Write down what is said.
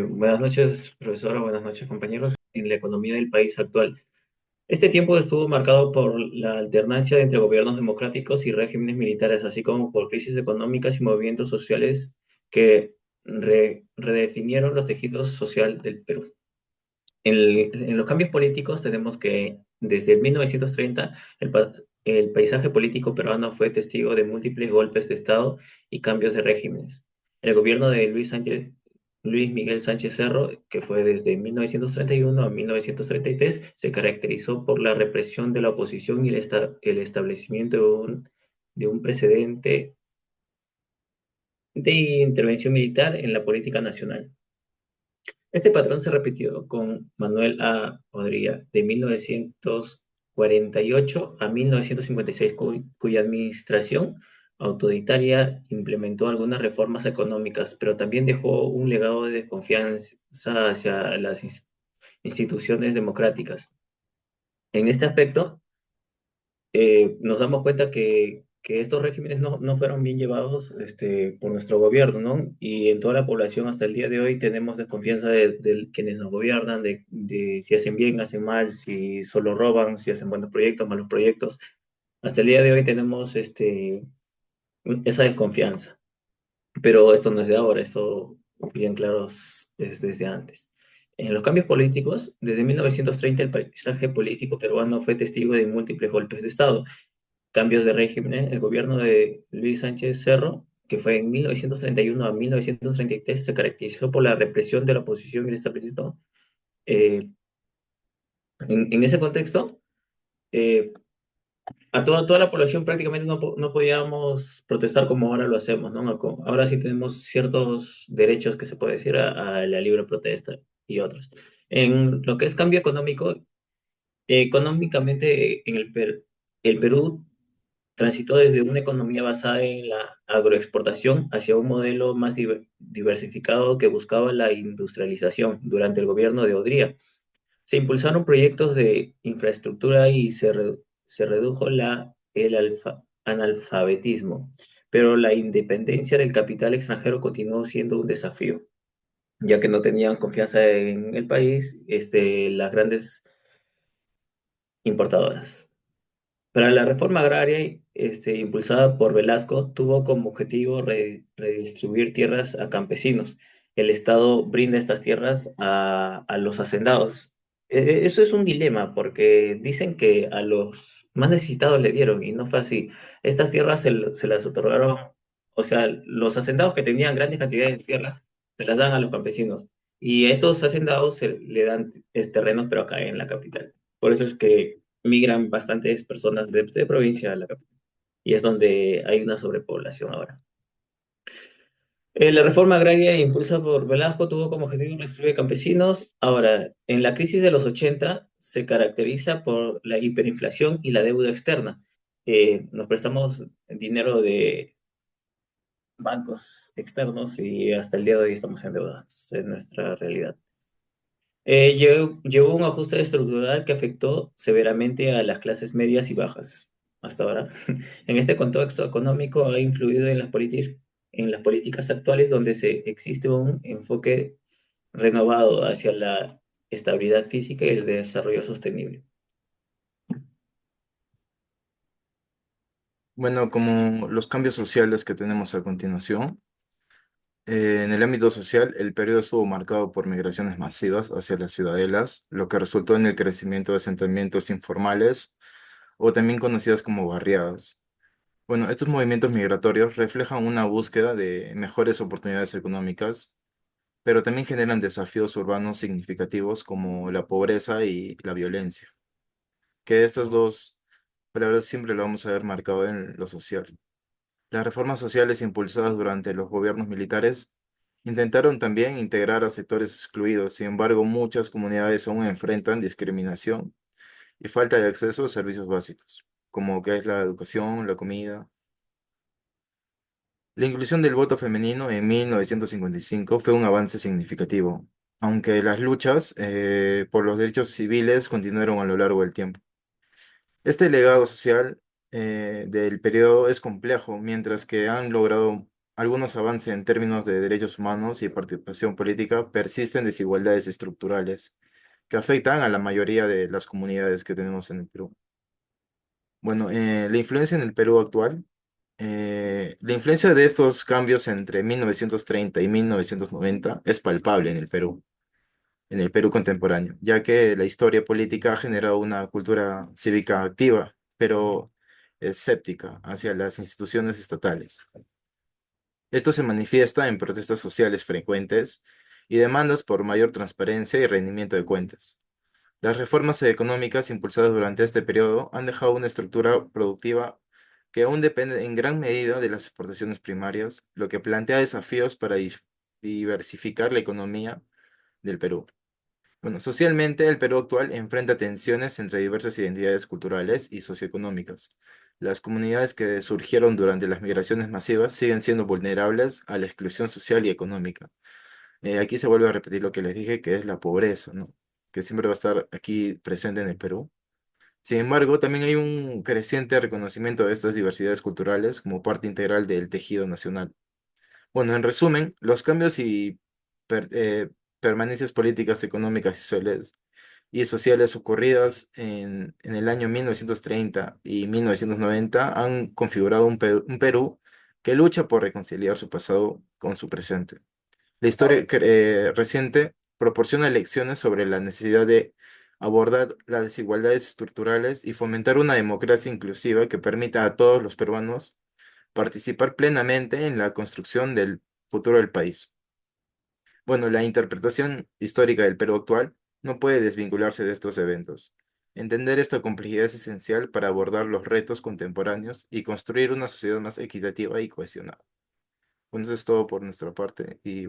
Buenas noches, profesora, buenas noches, compañeros. En la economía del país actual. Este tiempo estuvo marcado por la alternancia entre gobiernos democráticos y regímenes militares, así como por crisis económicas y movimientos sociales que redefinieron los tejidos social del Perú. En los cambios políticos tenemos que desde 1930 el paisaje político peruano fue testigo de múltiples golpes de Estado y cambios de regímenes. El gobierno de Luis Miguel Sánchez Cerro, que fue desde 1931 a 1933, se caracterizó por la represión de la oposición y el establecimiento de un precedente de intervención militar en la política nacional. Este patrón se repitió con Manuel A. Odría de 1948 a 1956, cuya administración autoritaria implementó algunas reformas económicas, pero también dejó un legado de desconfianza hacia las instituciones democráticas. En este aspecto, nos damos cuenta que estos regímenes no fueron bien llevados por nuestro gobierno, ¿no? Y en toda la población hasta el día de hoy tenemos desconfianza de quienes nos gobiernan, de si hacen bien, hacen mal, si solo roban, si hacen buenos proyectos, malos proyectos. Hasta el día de hoy tenemos esa desconfianza. Pero esto no es de ahora, esto bien claro es desde antes. En los cambios políticos, desde 1930 el paisaje político peruano fue testigo de múltiples golpes de Estado, cambios de régimen. El gobierno de Luis Sánchez Cerro, que fue en 1931 a 1933, se caracterizó por la represión de la oposición y el establishment. Eh, en ese contexto, eh, a toda la población prácticamente no podíamos protestar como ahora lo hacemos, ¿no? Ahora sí tenemos ciertos derechos que se puede decir a la libre protesta y otros. En lo que es cambio económico, económicamente el Perú transitó desde una economía basada en la agroexportación hacia un modelo más diversificado que buscaba la industrialización durante el gobierno de Odría. Se impulsaron proyectos de infraestructura y se redujo el analfabetismo, pero la independencia del capital extranjero continuó siendo un desafío, ya que no tenían confianza en el país, las grandes importadoras. Para la reforma agraria, impulsada por Velasco, tuvo como objetivo redistribuir tierras a campesinos. El Estado brinda estas tierras a los hacendados. Eso es un dilema, porque dicen que a los más necesitados le dieron, y no fue así. Estas tierras se las otorgaron, o sea, los hacendados que tenían grandes cantidades de tierras, se las dan a los campesinos. Y a estos hacendados se le dan terrenos, pero acá en la capital. Por eso es que migran bastantes personas de provincia a la capital. Y es donde hay una sobrepoblación ahora. La reforma agraria impulsada por Velasco tuvo como objetivo destruir campesinos. Ahora, en la crisis de los 80 se caracteriza por la hiperinflación y la deuda externa. Nos prestamos dinero de bancos externos y hasta el día de hoy estamos endeudados. Es nuestra realidad. Llevó un ajuste estructural que afectó severamente a las clases medias y bajas hasta ahora. En este contexto económico ha influido en las políticas actuales donde existe un enfoque renovado hacia la estabilidad física y el desarrollo sostenible. Bueno, como los cambios sociales que tenemos a continuación, en el ámbito social, el periodo estuvo marcado por migraciones masivas hacia las ciudadelas, lo que resultó en el crecimiento de asentamientos informales o también conocidas como barriadas. Bueno, estos movimientos migratorios reflejan una búsqueda de mejores oportunidades económicas, pero también generan desafíos urbanos significativos como la pobreza y la violencia, que estas dos palabras siempre lo vamos a ver marcado en lo social. Las reformas sociales impulsadas durante los gobiernos militares intentaron también integrar a sectores excluidos. Sin embargo, muchas comunidades aún enfrentan discriminación y falta de acceso a servicios básicos, como que es la educación, la comida. La inclusión del voto femenino en 1955 fue un avance significativo, aunque las luchas por los derechos civiles continuaron a lo largo del tiempo. Este legado social del periodo es complejo, mientras que han logrado algunos avances en términos de derechos humanos y participación política, persisten desigualdades estructurales que afectan a la mayoría de las comunidades que tenemos en el Perú. Bueno, la influencia en el Perú actual, la influencia de estos cambios entre 1930 y 1990 es palpable en el Perú contemporáneo, ya que la historia política ha generado una cultura cívica activa, pero escéptica hacia las instituciones estatales. Esto se manifiesta en protestas sociales frecuentes y demandas por mayor transparencia y rendimiento de cuentas. Las reformas económicas impulsadas durante este periodo han dejado una estructura productiva que aún depende en gran medida de las exportaciones primarias, lo que plantea desafíos para diversificar la economía del Perú. Bueno, socialmente el Perú actual enfrenta tensiones entre diversas identidades culturales y socioeconómicas. Las comunidades que surgieron durante las migraciones masivas siguen siendo vulnerables a la exclusión social y económica. Aquí se vuelve a repetir lo que les dije, que es la pobreza, ¿no? Que siempre va a estar aquí presente en el Perú. Sin embargo, también hay un creciente reconocimiento de estas diversidades culturales como parte integral del tejido nacional. Bueno, en resumen, los cambios y permanencias políticas, económicas y sociales ocurridas en el año 1930 y 1990 han configurado un Perú que lucha por reconciliar su pasado con su presente. La historia reciente proporciona lecciones sobre la necesidad de abordar las desigualdades estructurales y fomentar una democracia inclusiva que permita a todos los peruanos participar plenamente en la construcción del futuro del país. Bueno, la interpretación histórica del Perú actual no puede desvincularse de estos eventos. Entender esta complejidad es esencial para abordar los retos contemporáneos y construir una sociedad más equitativa y cohesionada. Bueno, eso es todo por nuestra parte y